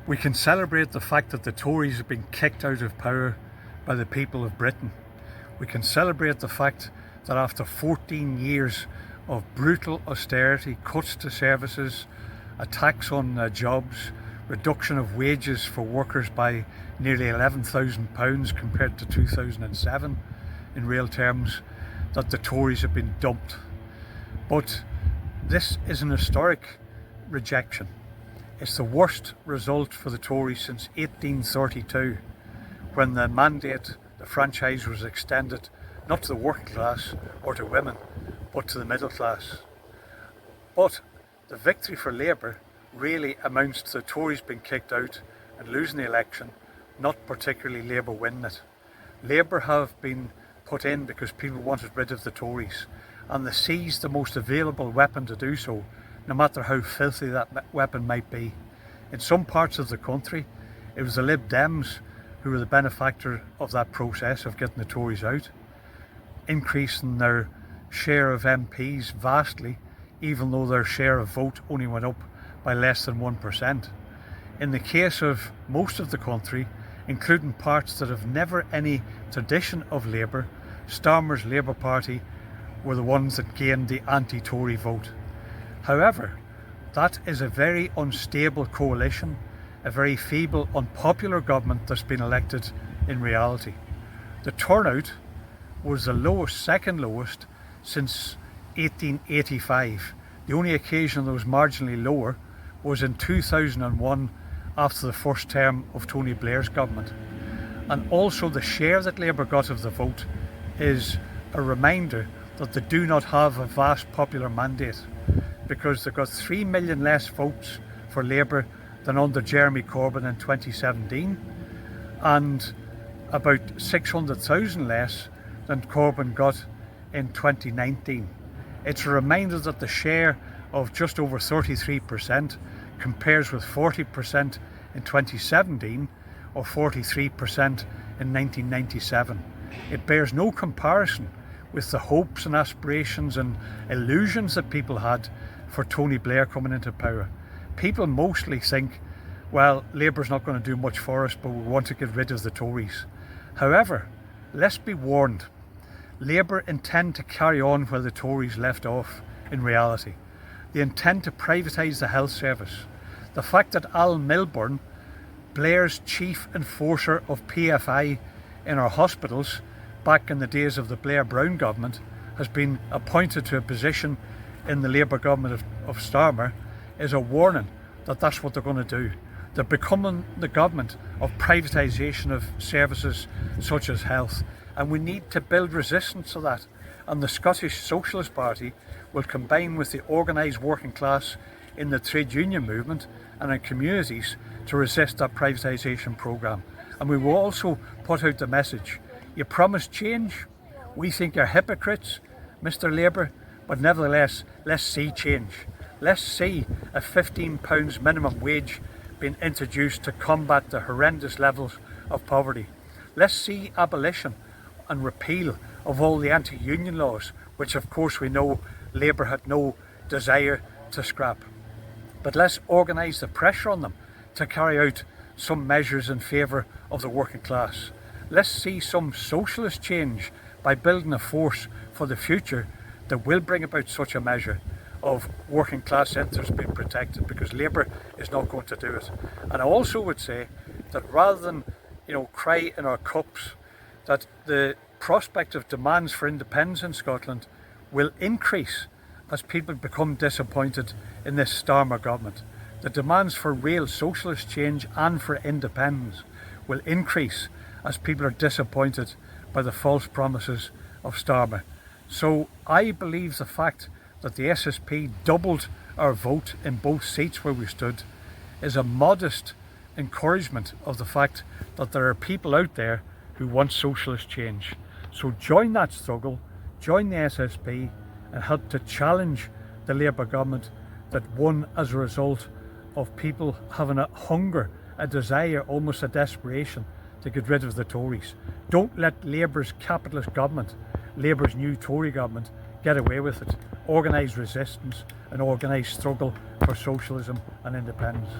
We can celebrate the fact that the Tories have been kicked out of power by the people of Britain. We can celebrate the fact that after 14 years of brutal austerity, cuts to services, attacks on jobs, reduction of wages for workers by nearly £11,000 compared to 2007 in real terms, that the Tories have been dumped. But this is an historic rejection. It's the worst result for the Tories since 1832, when the mandate, the franchise, was extended not to the working class or to women, but to the middle class. But the victory for Labour really amounts to the Tories being kicked out and losing the election, not particularly Labour winning it. Labour have been put in because people wanted rid of the Tories, and they seized the most available weapon to do so, no matter how filthy that weapon might be. In some parts of the country, it was the Lib Dems who were the benefactor of that process of getting the Tories out, increasing their share of MPs vastly, even though their share of vote only went up by less than 1%. In the case of most of the country, including parts that have never any tradition of Labour, Starmer's Labour Party were the ones that gained the anti-Tory vote. However, that is a very unstable coalition, a very feeble, unpopular government that's been elected in reality. The turnout was the lowest, second lowest, since 1885. The only occasion that was marginally lower was in 2001, after the first term of Tony Blair's government. And also the share that Labour got of the vote is a reminder that they do not have a vast popular mandate, because they got 3 million less votes for Labour than under Jeremy Corbyn in 2017, and about 600,000 less than Corbyn got in 2019. It's a reminder that the share of just over 33% compares with 40% in 2017 or 43% in 1997. It bears no comparison with the hopes and aspirations and illusions that people had for Tony Blair coming into power. People mostly think, well, Labour's not going to do much for us, but we want to get rid of the Tories. However, let's be warned. Labour intend to carry on where the Tories left off in reality. They intend to privatise the health service. The fact that Al Milburn, Blair's chief enforcer of PFI in our hospitals back in the days of the Blair-Brown government, has been appointed to a position in the Labour government of Starmer, is a warning that that's what they're going to do. They're becoming the government of privatisation of services such as health, and we need to build resistance to that. And the Scottish Socialist Party will combine with the organised working class in the trade union movement and in communities to resist that privatisation programme. And we will also put out the message: you promised change, we think you're hypocrites, Mr Labour, but nevertheless, let's see change. Let's see a £15 minimum wage being introduced to combat the horrendous levels of poverty. Let's see abolition and repeal of all the anti-union laws, which of course we know Labour had no desire to scrap. But let's organise the pressure on them to carry out some measures in favour of the working class. Let's see some socialist change by building a force for the future that will bring about such a measure of working class interests being protected, because Labour is not going to do it. And I also would say that rather than, cry in our cups, that the prospect of demands for independence in Scotland will increase as people become disappointed in this Starmer government. The demands for real socialist change and for independence will increase as people are disappointed by the false promises of Starmer. So I believe the fact that the SSP doubled our vote in both seats where we stood is a modest encouragement of the fact that there are people out there who want socialist change. So join that struggle, join the SSP, and help to challenge the Labour government that won as a result of people having a hunger, a desire, almost a desperation to get rid of the Tories. Don't let Labour's capitalist government, Labour's new Tory government, get away with it. Organise resistance and organise struggle for socialism and independence.